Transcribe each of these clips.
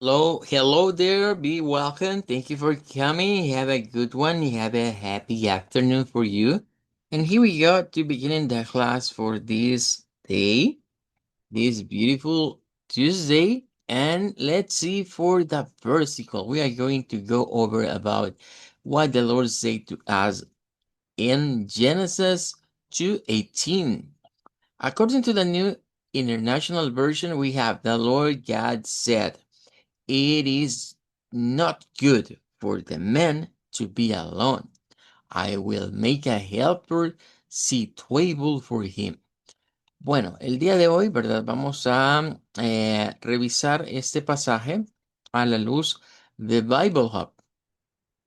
Hello there. Be welcome. Thank you for coming. Have a good one. Have a happy afternoon for you. And here we go to beginning the class for this day, this beautiful Tuesday. And let's see for the versicle. We are going to go over about what the Lord said to us in Genesis 2:18. According to the New International Version, we have the Lord God said, "It is not good for the man to be alone. I will make a helper suitable for him." Bueno, el día de hoy, ¿verdad? Vamos a revisar este pasaje a la luz de Bible Hub.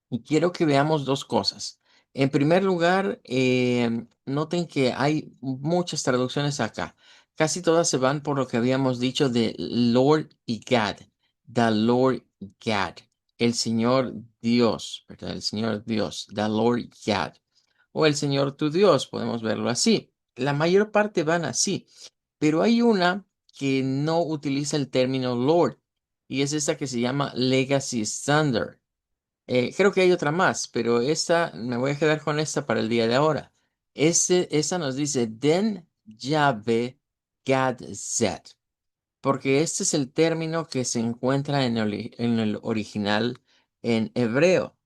Y quiero que veamos dos cosas. En primer lugar, noten que hay muchas traducciones acá. Casi todas se van por lo que habíamos dicho de Lord y God. The Lord God. El Señor Dios, ¿verdad? El Señor Dios. The Lord God. O el Señor tu Dios, podemos verlo así. La mayor parte van así. Pero hay una que no utiliza el término Lord. Y es esta que se llama Legacy Standard. Creo que hay otra más, pero esta me voy a quedar con esta para el día de ahora. Esta nos dice, Den Yahweh Gad Zed, porque este es el término que se encuentra en el original en hebreo,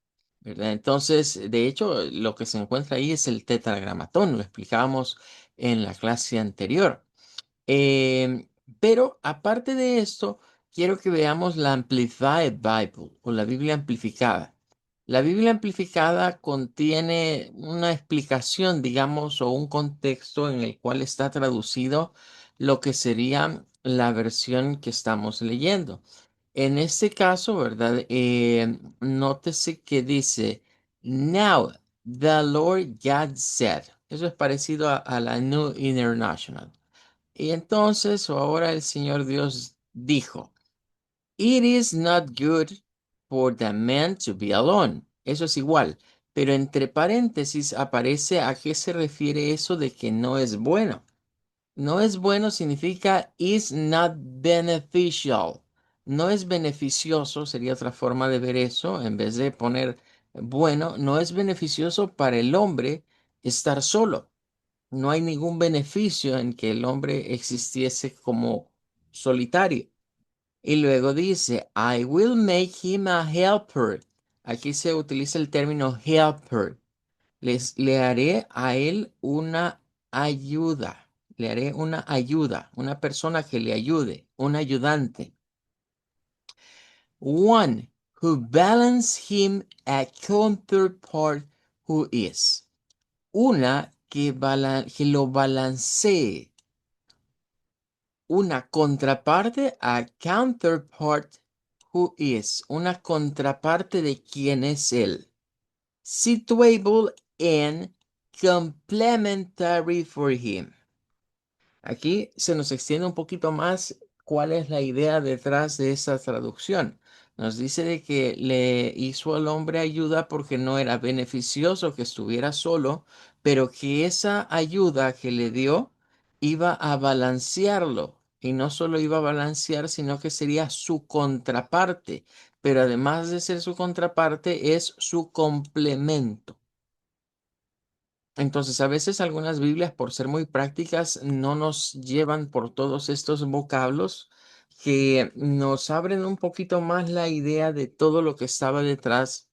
¿verdad? Entonces, de hecho, lo que se encuentra ahí es el tetragramatón, lo explicábamos en la clase anterior. Pero aparte de esto, quiero que veamos la Amplified Bible o la Biblia amplificada. La Biblia amplificada contiene una explicación, digamos, o un contexto en el cual está traducido lo que sería la versión que estamos leyendo. En este caso, ¿verdad? Nótese que dice, Now the Lord God said. Eso es parecido a la New International. Y entonces ahora el Señor Dios dijo, It is not good for the man to be alone. Eso es igual, pero entre paréntesis aparece a qué se refiere eso de que no es bueno. No es bueno significa is not beneficial. No es beneficioso, sería otra forma de ver eso, en vez de poner bueno, no es beneficioso para el hombre estar solo. No hay ningún beneficio en que el hombre existiese como solitario. Y luego dice, I will make him a helper. Aquí se utiliza el término helper. Le haré a él una ayuda. Le haré una ayuda, una persona que le ayude, un ayudante. One who balance him a counterpart who is. Una que lo balancee, una contraparte a counterpart who is, una contraparte de quién es él. Suitable and complementary for him. Aquí se nos extiende un poquito más cuál es la idea detrás de esa traducción. Nos dice de que le hizo al hombre ayuda porque no era beneficioso que estuviera solo, pero que esa ayuda que le dio iba a balancearlo. Y no solo iba a balancear, sino que sería su contraparte. Pero además de ser su contraparte, es su complemento. Entonces, a veces algunas Biblias, por ser muy prácticas, no nos llevan por todos estos vocablos que nos abren un poquito más la idea de todo lo que estaba detrás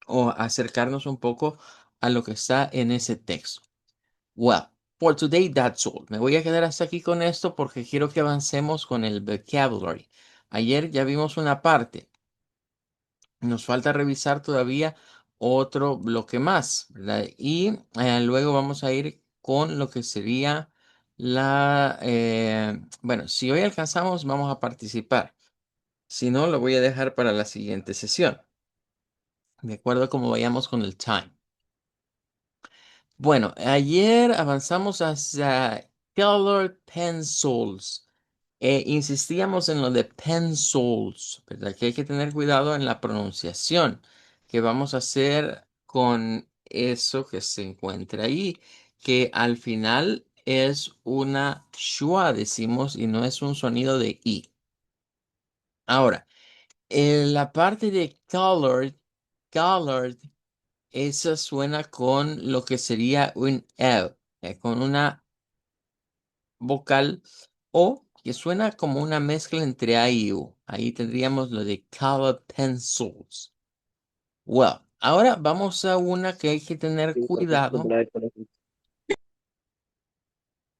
o acercarnos un poco a lo que está en ese texto. Well, for today that's all. Me voy a quedar hasta aquí con esto porque quiero que avancemos con el vocabulary. Ayer ya vimos una parte. Nos falta revisar todavía otro bloque más, ¿verdad? Y luego vamos a ir con lo que sería bueno, si hoy alcanzamos, vamos a participar. Si no, lo voy a dejar para la siguiente sesión, de acuerdo a cómo vayamos con el time. Bueno, ayer avanzamos hacia Color Pencils. Insistíamos en lo de pencils, ¿verdad? Que hay que tener cuidado en la pronunciación, que vamos a hacer con eso que se encuentra ahí, que al final es una schwa, decimos, y no es un sonido de i. Ahora, en la parte de colored, esa suena con lo que sería un L, con una vocal O que suena como una mezcla entre A y U. Ahí tendríamos lo de colored pencils. Well, ahora vamos a una que hay que tener Sí, porque es como cuidado. la de colegio.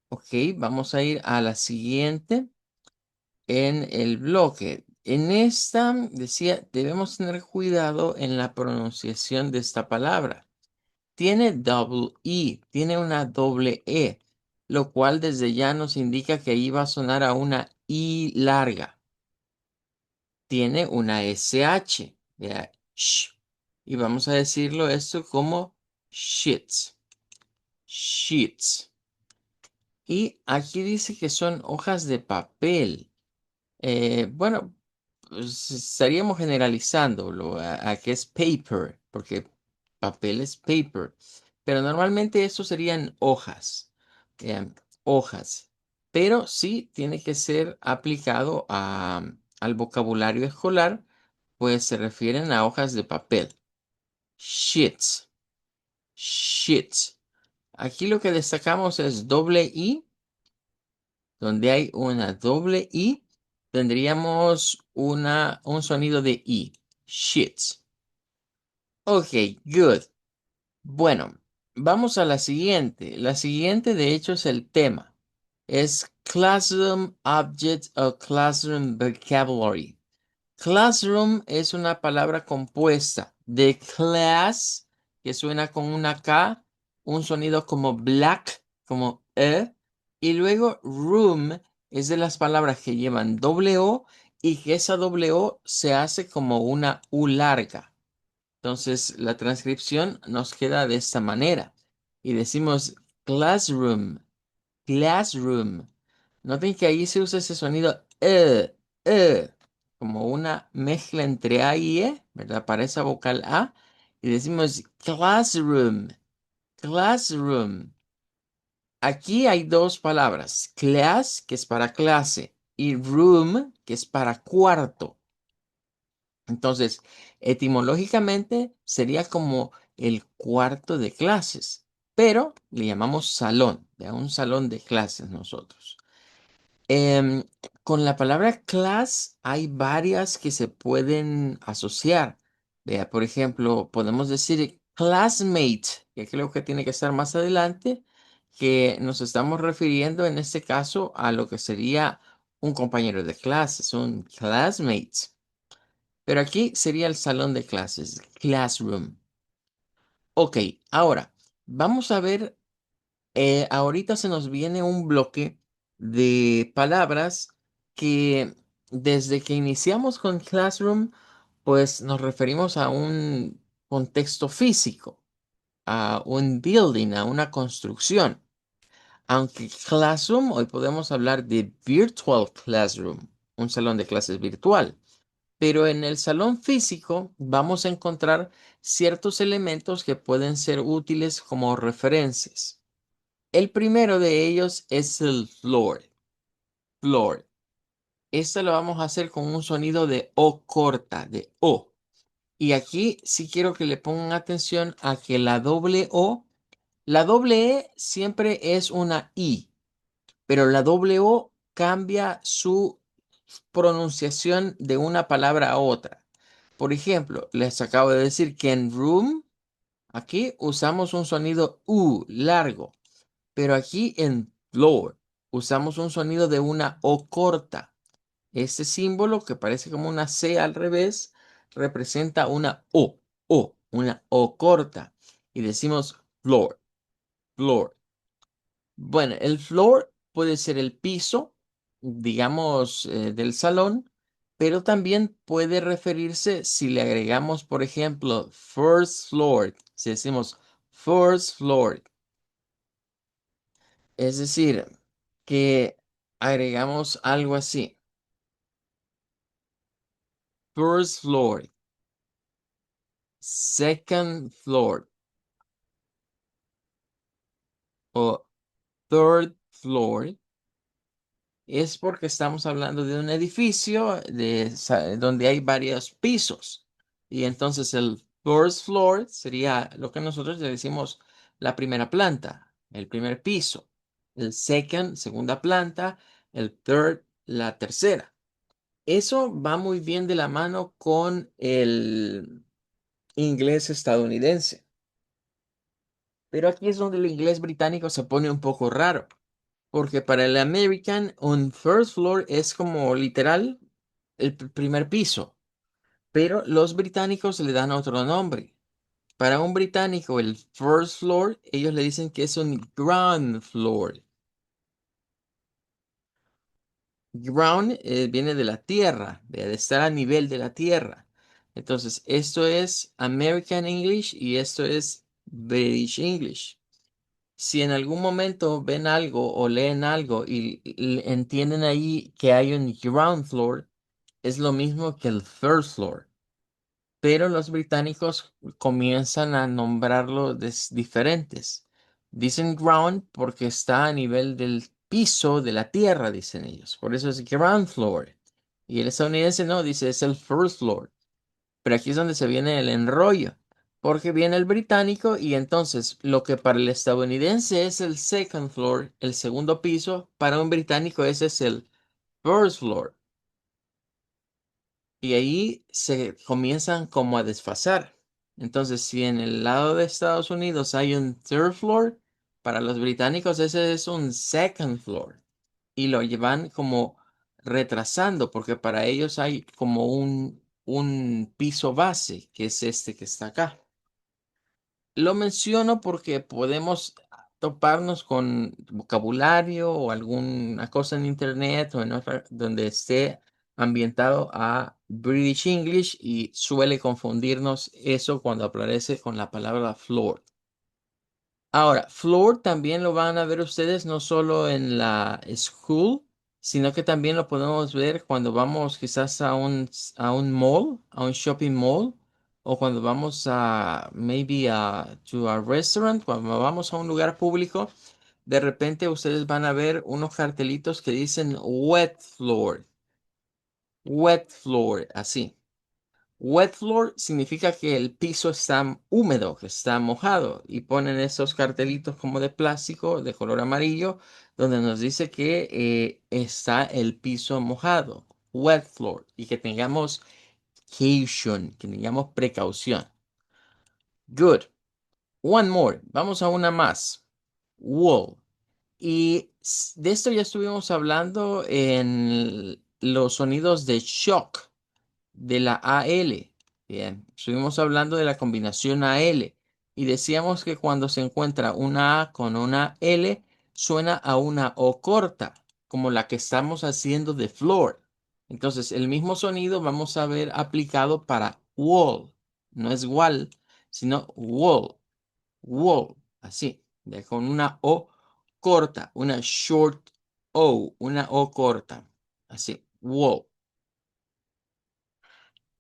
Ok, vamos a ir a la siguiente en el bloque. En esta decía, debemos tener cuidado en la pronunciación de esta palabra. Tiene double E, tiene una doble E, lo cual desde ya nos indica que ahí va a sonar a una I larga. Tiene una SH, vea, sh, y vamos a decirlo esto como shits, sheets. Y aquí dice que son hojas de papel. Bueno, pues, estaríamos generalizándolo a que es paper, porque papel es paper. Pero normalmente eso serían hojas, hojas. Pero sí tiene que ser aplicado al vocabulario escolar, pues se refieren a hojas de papel. Sheets, sheets. Aquí lo que destacamos es doble I. Donde hay una doble I, tendríamos un sonido de I. Shits. Ok, good. Bueno, vamos a la siguiente. La siguiente, de hecho, es el tema. Es Classroom Object o Classroom Vocabulary. Classroom es una palabra compuesta de class, que suena con una K, un sonido como black, como y luego room es de las palabras que llevan doble O y que esa doble O se hace como una U larga. Entonces la transcripción nos queda de esta manera y decimos classroom, classroom. Noten que ahí se usa ese sonido como una mezcla entre A y E, ¿verdad? Para esa vocal A. Y decimos classroom, classroom. Aquí hay dos palabras, class, que es para clase, y room, que es para cuarto. Entonces, etimológicamente sería como el cuarto de clases, pero le llamamos salón, de un salón de clases nosotros. Em, con la palabra class hay varias que se pueden asociar. Vea, por ejemplo, podemos decir classmate, que creo que tiene que estar más adelante, que nos estamos refiriendo en este caso a lo que sería un compañero de clases, un classmate. Pero aquí sería el salón de clases, classroom. Ok, ahora vamos a ver, ahorita se nos viene un bloque de palabras que desde que iniciamos con classroom, pues nos referimos a un contexto físico, a un building, a una construcción. Aunque classroom, hoy podemos hablar de virtual classroom, un salón de clases virtual. Pero en el salón físico vamos a encontrar ciertos elementos que pueden ser útiles como referencias. El primero de ellos es el floor. Floor. Esto lo vamos a hacer con un sonido de O corta, de O. Y aquí sí quiero que le pongan atención a que la doble E siempre es una I, pero la doble O cambia su pronunciación de una palabra a otra. Por ejemplo, les acabo de decir que en room, aquí usamos un sonido U largo, pero aquí en floor usamos un sonido de una O corta. Este símbolo que parece como una C al revés representa una O corta. Y decimos floor, floor. Bueno, el floor puede ser el piso, digamos, del salón, pero también puede referirse si le agregamos, por ejemplo, first floor, si decimos first floor, es decir, que agregamos algo así, first floor, second floor o third floor, es porque estamos hablando de un edificio donde hay varios pisos. Y entonces el first floor sería lo que nosotros le decimos la primera planta, el primer piso. El second, segunda planta. El third, la tercera. Eso va muy bien de la mano con el inglés estadounidense. Pero aquí es donde el inglés británico se pone un poco raro. Porque para el American, un first floor es como literal el primer piso. Pero los británicos le dan otro nombre. Para un británico, el first floor, ellos le dicen que es un ground floor. Ground viene de la tierra, de estar a nivel de la tierra. Entonces, esto es American English y esto es British English. Si en algún momento ven algo o leen algo y entienden ahí que hay un ground floor, es lo mismo que el first floor. Pero los británicos comienzan a nombrarlo diferentes. Dicen ground porque está a nivel del piso de la tierra, dicen ellos. Por eso es ground floor. Y el estadounidense no, dice es el first floor. Pero aquí es donde se viene el enrollo, porque viene el británico y entonces lo que para el estadounidense es el second floor, el segundo piso, para un británico ese es el first floor. Y ahí se comienzan como a desfasar. Entonces, si en el lado de Estados Unidos hay un third floor, para los británicos ese es un second floor. Y lo llevan como retrasando, porque para ellos hay como un piso base, que es este que está acá. Lo menciono porque podemos toparnos con vocabulario o alguna cosa en internet o en otra donde esté ambientado a British English y suele confundirnos eso cuando aparece con la palabra floor. Ahora, floor también lo van a ver ustedes no solo en la school, sino que también lo podemos ver cuando vamos quizás a un mall, a un shopping mall, o cuando vamos maybe to a restaurant, cuando vamos a un lugar público, de repente ustedes van a ver unos cartelitos que dicen wet floor, así. Wet floor significa que el piso está húmedo, que está mojado, y ponen esos cartelitos como de plástico de color amarillo donde nos dice que está el piso mojado, wet floor, y que tengamos caution, que tengamos precaución. Good. One more. Vamos a una más. Wool. Y de esto ya estuvimos hablando en los sonidos de shock de la AL. Bien, estuvimos hablando de la combinación AL y decíamos que cuando se encuentra una A con una L, suena a una O corta, como la que estamos haciendo de floor. Entonces, el mismo sonido vamos a ver aplicado para wall. No es wall, sino wall, wall, así, con una O corta, una short O, una O corta, así, wall.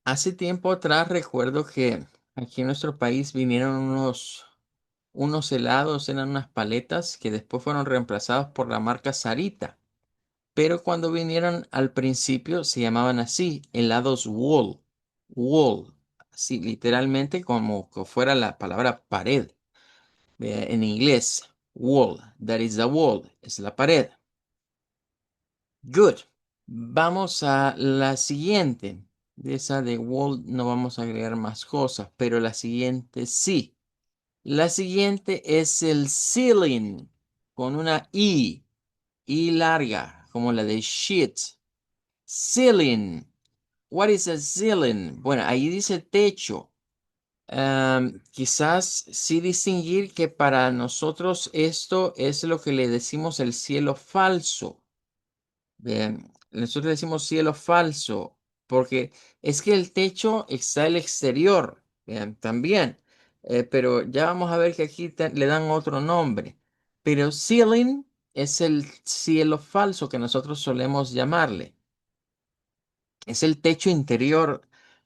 Hace tiempo atrás recuerdo que aquí en nuestro país vinieron unos helados, eran unas paletas que después fueron reemplazados por la marca Sarita. Pero cuando vinieron al principio se llamaban así, helados Wool. Wool, así literalmente como que fuera la palabra pared. En inglés, wall, that is the wall, es la pared. Good. Vamos a la siguiente. De esa de wall no vamos a agregar más cosas, pero la siguiente sí. La siguiente es el ceiling con una I larga, como la de sheet. Ceiling. What is a ceiling? Bueno, ahí dice techo. Quizás sí distinguir que para nosotros esto es lo que le decimos el cielo falso. Bien, nosotros decimos cielo falso porque es que el techo está el exterior, bien, también. Pero ya vamos a ver que aquí le dan otro nombre. Pero ceiling es el cielo falso que nosotros solemos llamarle. Es el techo interior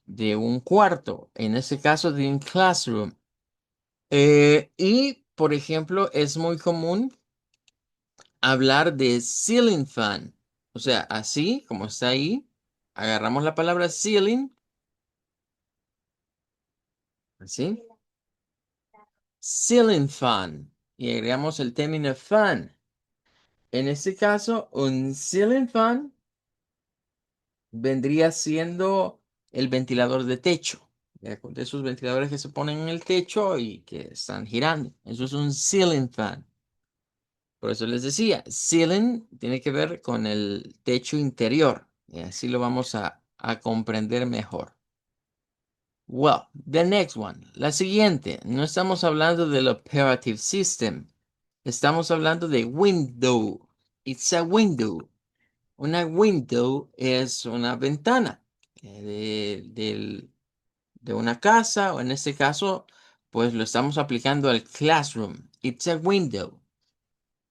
de un cuarto, en este caso de un classroom. Y, por ejemplo, es muy común hablar de ceiling fan. O sea, así como está ahí, agarramos la palabra ceiling, así, ceiling fan, y agregamos el término fan. En este caso, un ceiling fan vendría siendo el ventilador de techo. De esos ventiladores que se ponen en el techo y que están girando. Eso es un ceiling fan. Por eso les decía, ceiling tiene que ver con el techo interior. Y así lo vamos a comprender mejor. Well, the next one. La siguiente. No estamos hablando del operative system. Estamos hablando de window. It's a window. Una window es una ventana de una casa, o en este caso, pues lo estamos aplicando al classroom. It's a window.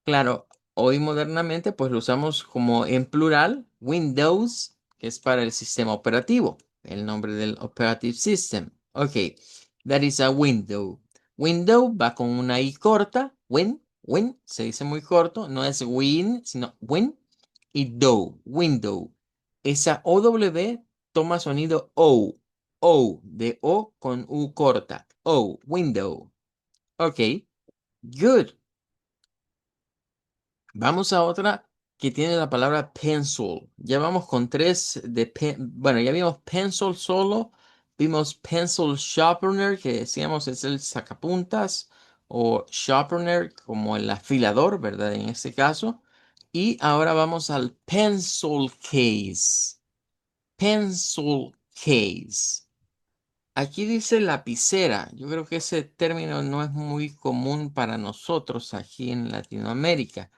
Claro, hoy modernamente pues lo usamos como en plural, Windows, que es para el sistema operativo, el nombre del operative system. Ok, that is a window. Window va con una I corta, win, se dice muy corto, no es win, sino win, y do, window. Esa OW toma sonido O, de O con U corta, O, window. Ok, good. Vamos a otra que tiene la palabra pencil. Ya vamos con tres bueno, ya vimos pencil solo, vimos pencil sharpener, que decíamos es el sacapuntas, o sharpener como el afilador, ¿verdad? En este caso. Y ahora vamos al pencil case. Pencil case. Aquí dice lapicera. Yo creo que ese término no es muy común para nosotros aquí en Latinoamérica.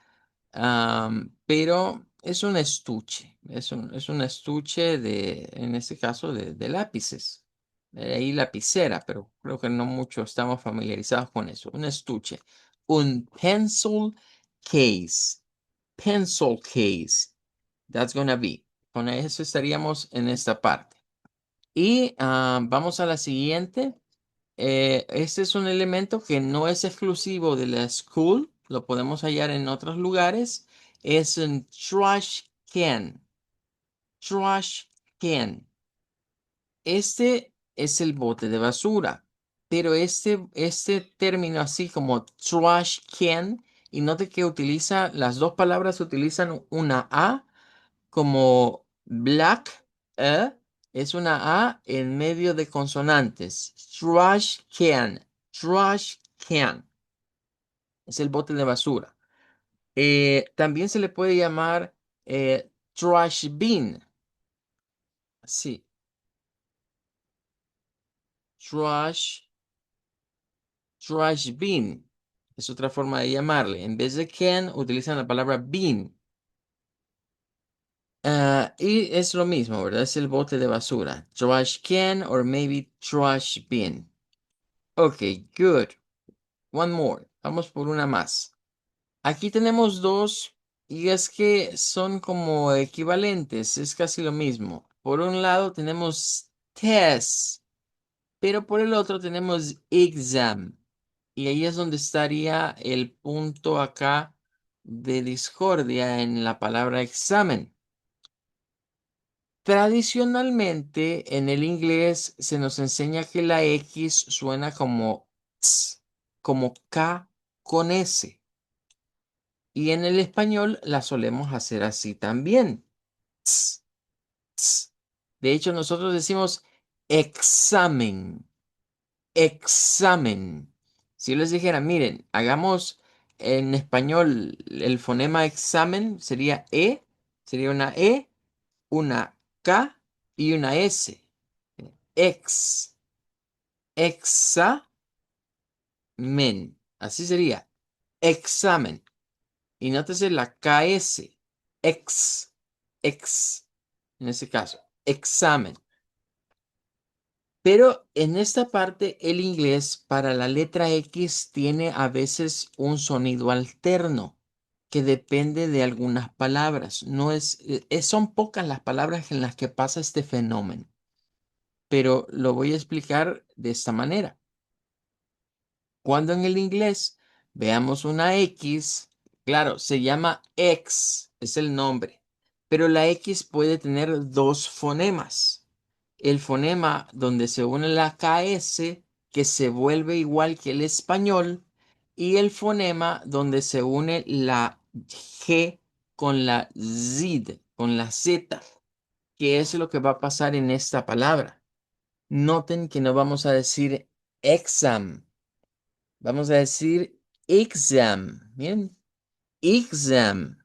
Pero es un estuche, es un estuche en este caso, de lápices. De ahí lapicera, pero creo que no mucho estamos familiarizados con eso. Un estuche, un pencil case. That's gonna be. Con eso estaríamos en esta parte. Y vamos a la siguiente. Este es un elemento que no es exclusivo de la school, lo podemos hallar en otros lugares. Es un trash can. Trash can. Este es el bote de basura, pero este término así como trash can, y note que utiliza, las dos palabras utilizan una A como black, es una A en medio de consonantes. Trash can, trash can. Es el bote de basura. También se le puede llamar trash bin. Sí, trash, trash bin. Es otra forma de llamarle. En vez de can, utilizan la palabra bin. Y es lo mismo, ¿verdad? Es el bote de basura. Trash can or maybe trash bin. Ok, good. One more. Vamos por una más. Aquí tenemos dos y es que son como equivalentes. Es casi lo mismo. Por un lado tenemos test, pero por el otro tenemos exam. Y ahí es donde estaría el punto acá de discordia en la palabra examen. Tradicionalmente en el inglés se nos enseña que la X suena como ts, como K con S. Y en el español la solemos hacer así también. Ts, ts. De hecho, nosotros decimos examen, examen. Si yo les dijera, miren, hagamos en español el fonema examen, sería una K y una S. Ex, examen. Así sería. Examen. Y nótese la KS. Ex, ex. En este caso, examen. Pero en esta parte, el inglés para la letra X tiene a veces un sonido alterno que depende de algunas palabras. No son pocas las palabras en las que pasa este fenómeno, pero lo voy a explicar de esta manera. Cuando en el inglés veamos una X, claro, se llama X, es el nombre, Pero la X puede tener dos fonemas. El fonema donde se une la KS, que se vuelve igual que el español, y el fonema donde se une la G con la Z, con la Z, que es lo que va a pasar en esta palabra. Noten que no vamos a decir exam, vamos a decir exam. Bien, exam.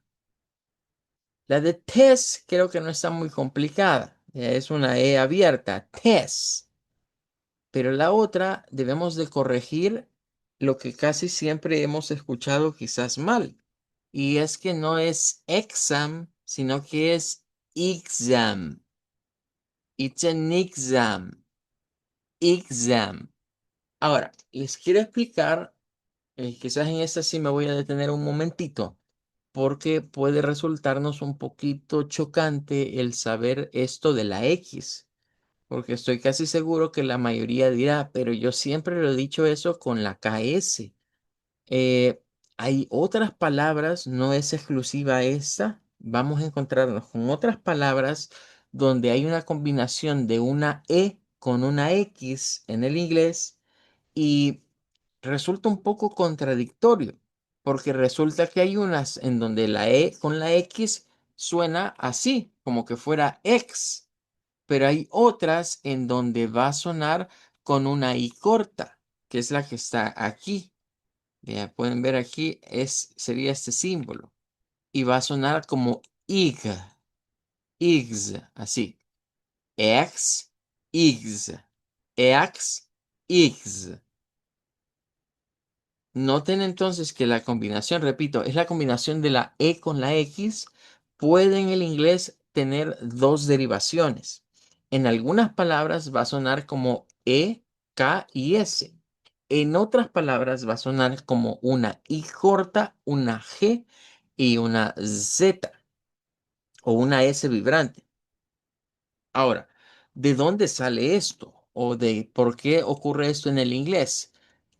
La de test creo que no está muy complicada. Es una E abierta, test. Pero la otra debemos de corregir lo que casi siempre hemos escuchado quizás mal. Y es que no es exam, sino que es exam. It's an exam. Exam. Ahora, les quiero explicar, quizás en esta sí me voy a detener un momentito, porque puede resultarnos un poquito chocante el saber esto de la X, porque estoy casi seguro que la mayoría dirá, pero yo siempre lo he dicho eso con la KS. Eh, Hay otras palabras, no es exclusiva esta. Vamos a encontrarnos con otras palabras donde hay una combinación de una E con una X en el inglés y resulta un poco contradictorio, porque resulta que hay unas en donde la E con la X suena así, como que fuera X, pero hay otras en donde va a sonar con una I corta, que es la que está aquí. Ya pueden ver aquí, sería este símbolo, y va a sonar como IG, IGS, así, X, IGS, X, IGS. Noten entonces que la combinación, repito, es la combinación de la E con la X. Puede en el inglés tener dos derivaciones. En algunas palabras va a sonar como E, K y S. En otras palabras va a sonar como una I corta, una G y una Z o una S vibrante. Ahora, ¿de dónde sale esto? ¿O de por qué ocurre esto en el inglés?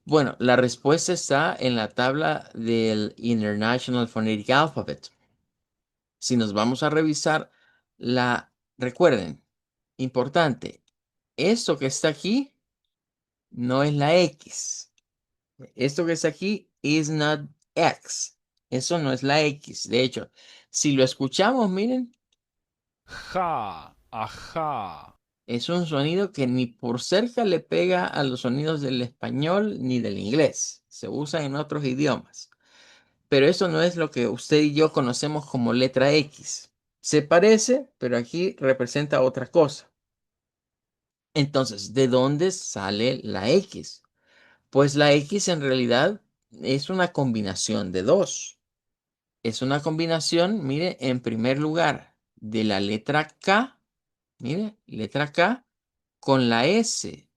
Bueno, la respuesta está en la tabla del International Phonetic Alphabet. Si nos vamos a revisar recuerden, importante, esto que está aquí no es la X. Esto que está aquí is not X. Eso no es la X. De hecho, si lo escuchamos, miren, Ja, ajá. es un sonido que ni por cerca le pega a los sonidos del español ni del inglés. Se usa en otros idiomas. Pero eso no es lo que usted y yo conocemos como letra X. Se parece, pero aquí representa otra cosa. Entonces, ¿de dónde sale la X? Pues la X en realidad es una combinación de dos. Es una combinación, mire, en primer lugar, de la letra K, mire, letra K, con la S,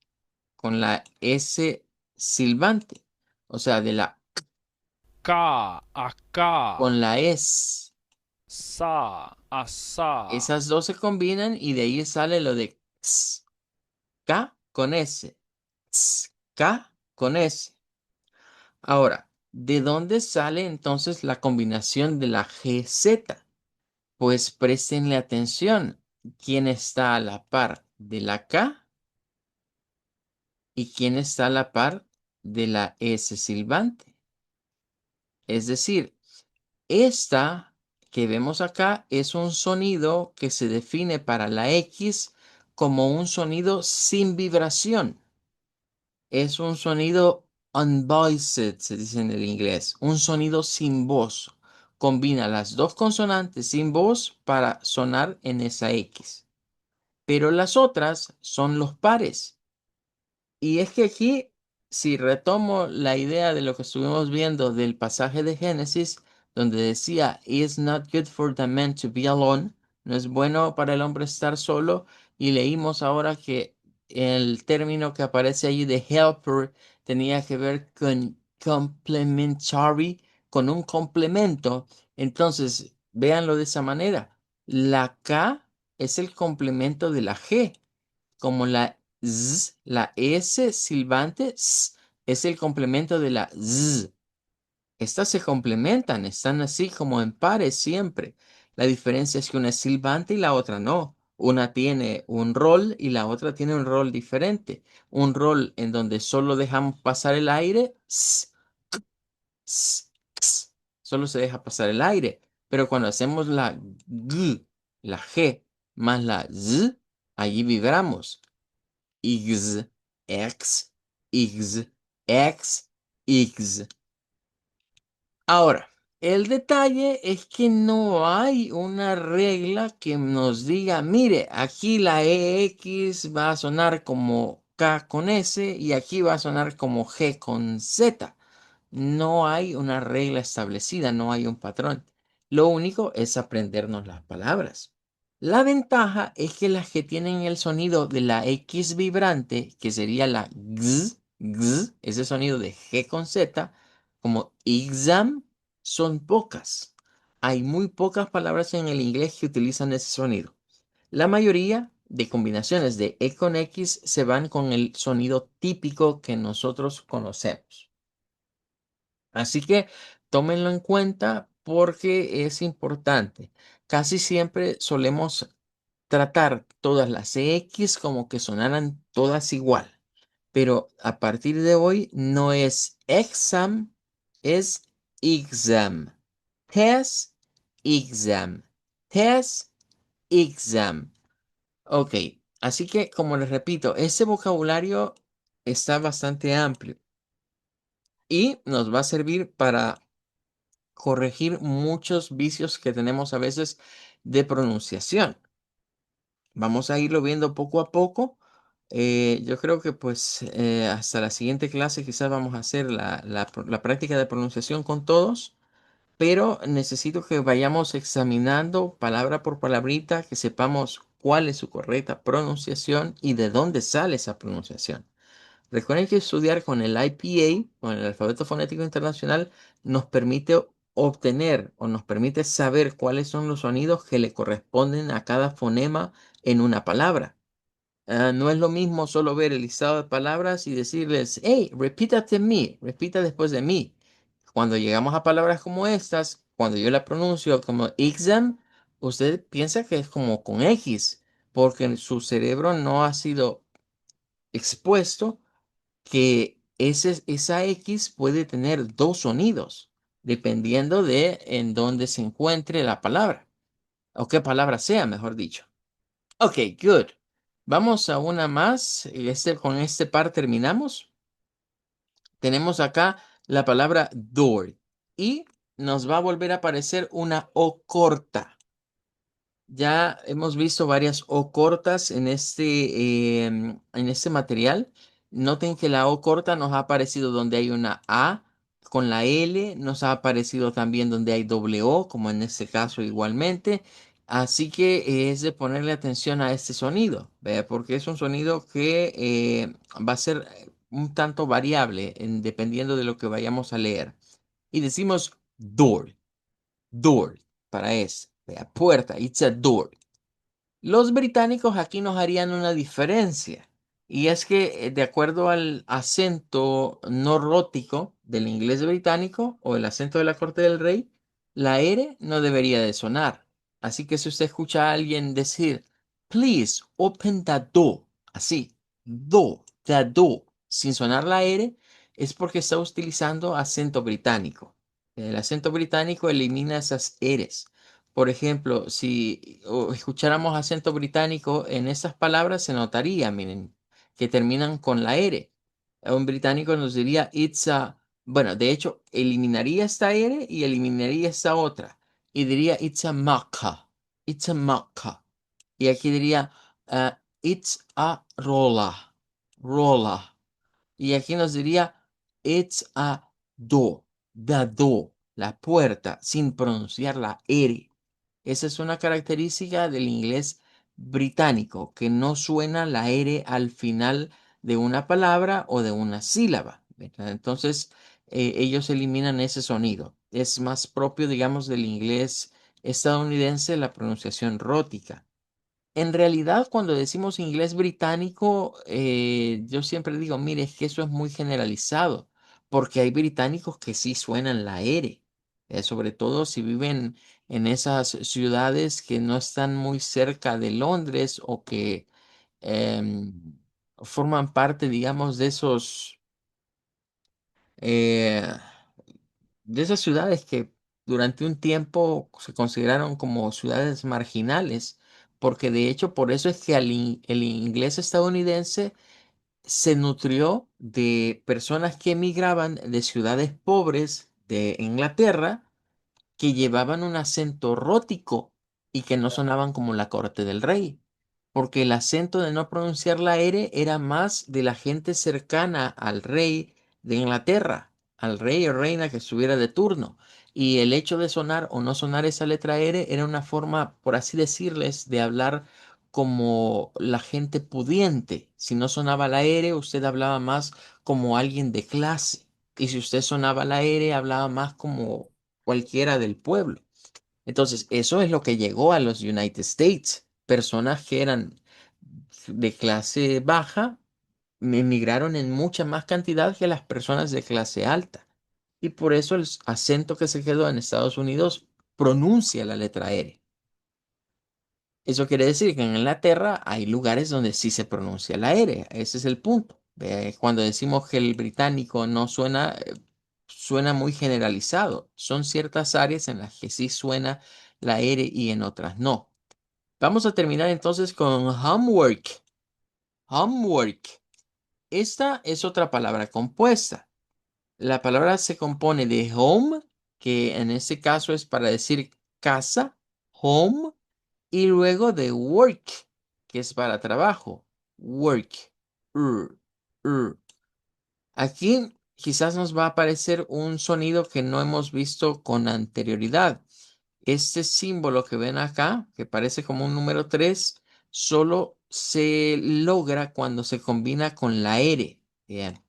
con la S silbante. O sea, Ca, con acá. la S. Sa, asá. Esas dos se combinan y de ahí sale lo de ks, K con S. K con S. Ahora, ¿de dónde sale entonces la combinación de la GZ? Pues préstenle atención. ¿Quién está a la par de la K y quién está a la par de la S silbante? Es decir, esta que vemos acá es un sonido que se define para la X como un sonido sin vibración. Es un sonido unvoiced, se dice en el inglés, un sonido sin voz. Combina las dos consonantes sin voz para sonar en esa X. Pero las otras son los pares. Y es que aquí, si retomo la idea de lo que estuvimos viendo del pasaje de Génesis, donde decía, It's not good for the man to be alone, no es bueno para el hombre estar solo, y leímos ahora que el término que aparece allí de helper tenía que ver con complementary, con un complemento. Entonces, véanlo de esa manera. La K es el complemento de la G como la Z, la S silbante es el complemento de la Z. Estas se complementan, están así como en pares siempre. La diferencia es que una es silbante y la otra no. Una tiene un rol y la otra tiene un rol diferente. Un rol en donde solo dejamos pasar el aire, s, ts, solo se deja pasar el aire. Pero cuando hacemos la g, la g más la z, allí vibramos. X, X, X, X, X. Ahora, el detalle es que no hay una regla que nos diga, mire, aquí la EX va a sonar como K con S y aquí va a sonar como G con Z. No hay una regla establecida, no hay un patrón. Lo único es aprendernos las palabras. La ventaja es que las que tienen el sonido de la X vibrante, que sería la X, X, ese sonido de G con Z, como exam, son pocas. Hay muy pocas palabras en el inglés que utilizan ese sonido. La mayoría de combinaciones de E con X se van con el sonido típico que nosotros conocemos. Así que tómenlo en cuenta porque es importante. Casi siempre solemos tratar todas las X como que sonaran todas igual. Pero a partir de hoy no es exam, es exam. Test, exam. Test, exam. Ok, así que como les repito, ese vocabulario está bastante amplio y nos va a servir para corregir muchos vicios que tenemos a veces de pronunciación. Vamos a irlo viendo poco a poco. Yo creo que pues hasta la siguiente clase quizás vamos a hacer la práctica de pronunciación con todos, pero necesito que vayamos examinando palabra por palabrita, que sepamos cuál es su correcta pronunciación y de dónde sale esa pronunciación. Recuerden que estudiar con el IPA, con el Alfabeto Fonético Internacional, nos permite obtener o nos permite saber cuáles son los sonidos que le corresponden a cada fonema en una palabra. No es lo mismo solo ver el listado de palabras y decirles, hey, repeat after me, repita después de mí. Cuando llegamos a palabras como estas, cuando yo la pronuncio como exam, usted piensa que es como con X, porque su cerebro no ha sido expuesto que esa X puede tener dos sonidos, dependiendo de en dónde se encuentre la palabra, o qué palabra sea, mejor dicho. Ok, good. Vamos a una más. Con este par terminamos. Tenemos acá la palabra door y nos va a volver a aparecer una O corta. Ya hemos visto varias O cortas en este material. Noten que la O corta nos ha aparecido donde hay una A con la L, nos ha aparecido también donde hay doble O, como en este caso igualmente. Así que es de ponerle atención a este sonido, ¿ve? Porque es un sonido que va a ser un tanto variable dependiendo de lo que vayamos a leer. Y decimos door, door, para es, vea, puerta, it's a door. Los británicos aquí nos harían una diferencia, y es que de acuerdo al acento no rótico del inglés británico o el acento de la corte del rey, la R no debería de sonar. Así que si usted escucha a alguien decir, please open the door, así, the door, sin sonar la R, es porque está utilizando acento británico. El acento británico elimina esas R's. Por ejemplo, si escucháramos acento británico en esas palabras, se notaría, miren, que terminan con la R. Un británico nos diría, bueno, de hecho, eliminaría esta R y eliminaría esta otra. Y diría, it's a maca, it's a maca. Y aquí diría, it's a rolla. Y aquí nos diría, it's a door, the door, la puerta, sin pronunciar la R. Esa es una característica del inglés británico, que no suena la R al final de una palabra o de una sílaba, ¿verdad? Entonces, ellos eliminan ese sonido. Es más propio, digamos, del inglés estadounidense la pronunciación rótica. En realidad, cuando decimos inglés británico, yo siempre digo, mire, es que eso es muy generalizado, porque hay británicos que sí suenan la R. sobre todo si viven en esas ciudades que no están muy cerca de Londres o que em, forman parte, digamos, eh, de esas ciudades que durante un tiempo se consideraron como ciudades marginales, porque de hecho por eso es que el inglés estadounidense se nutrió de personas que emigraban de ciudades pobres de Inglaterra que llevaban un acento rótico y que no sonaban como la corte del rey, porque el acento de no pronunciar la R era más de la gente cercana al rey de Inglaterra, al rey o reina que estuviera de turno. Y el hecho de sonar o no sonar esa letra R era una forma, por así decirles, de hablar como la gente pudiente. Si no sonaba la R, usted hablaba más como alguien de clase. Y si usted sonaba la R, hablaba más como cualquiera del pueblo. Entonces, eso es lo que llegó a los United States. Personas que eran de clase baja emigraron en mucha más cantidad que las personas de clase alta. Y por eso el acento que se quedó en Estados Unidos pronuncia la letra R. Eso quiere decir que en Inglaterra hay lugares donde sí se pronuncia la R. Ese es el punto. Cuando decimos que el británico no suena, suena muy generalizado. Son ciertas áreas en las que sí suena la R y en otras no. Vamos a terminar entonces con homework. Homework. Esta es otra palabra compuesta. La palabra se compone de home, que en este caso es para decir casa, home, y luego de work, que es para trabajo, work. ur, ur. Aquí quizás nos va a aparecer un sonido que no hemos visto con anterioridad. Este símbolo que ven acá, que parece como un número 3, solo se logra cuando se combina con la R. Bien.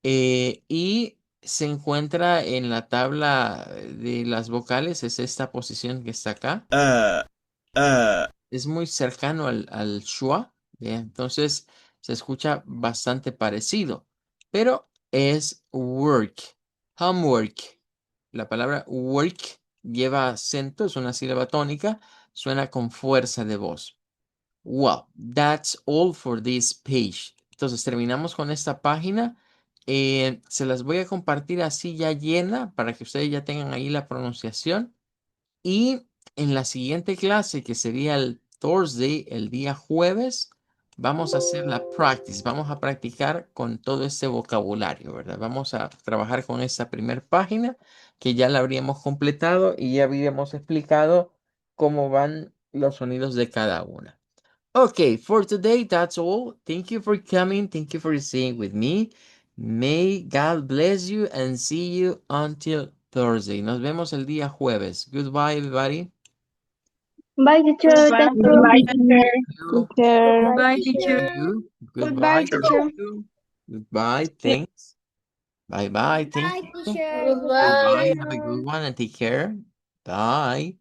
Y se encuentra en la tabla de las vocales, es esta posición que está acá. Es muy cercano al schwa, ¿bien? Entonces se escucha bastante parecido, pero es work, homework. La palabra work lleva acento, es una sílaba tónica, suena con fuerza de voz. Well, that's all for this page. Entonces terminamos con esta página. Se las voy a compartir así ya llena para que ustedes ya tengan ahí la pronunciación. Y en la siguiente clase, que sería el Thursday, el día jueves, vamos a hacer la practice. Vamos a practicar con todo este vocabulario, ¿verdad? Vamos a trabajar con esta primera página que ya la habríamos completado y ya habíamos explicado cómo van los sonidos de cada una. Okay, for today, that's all. Thank you for coming. Thank you for staying with me. May God bless you and see you until Thursday. Nos vemos el día jueves. Goodbye, everybody. Bye, teacher. Goodbye, Thank you. teacher. Take care. Goodbye, Thank teacher. you. Goodbye, Goodbye. Thank teacher. you. Goodbye. Thanks. Bye bye. Thank Bye, you. teacher. Goodbye. Goodbye. Have a good one and take care. Bye.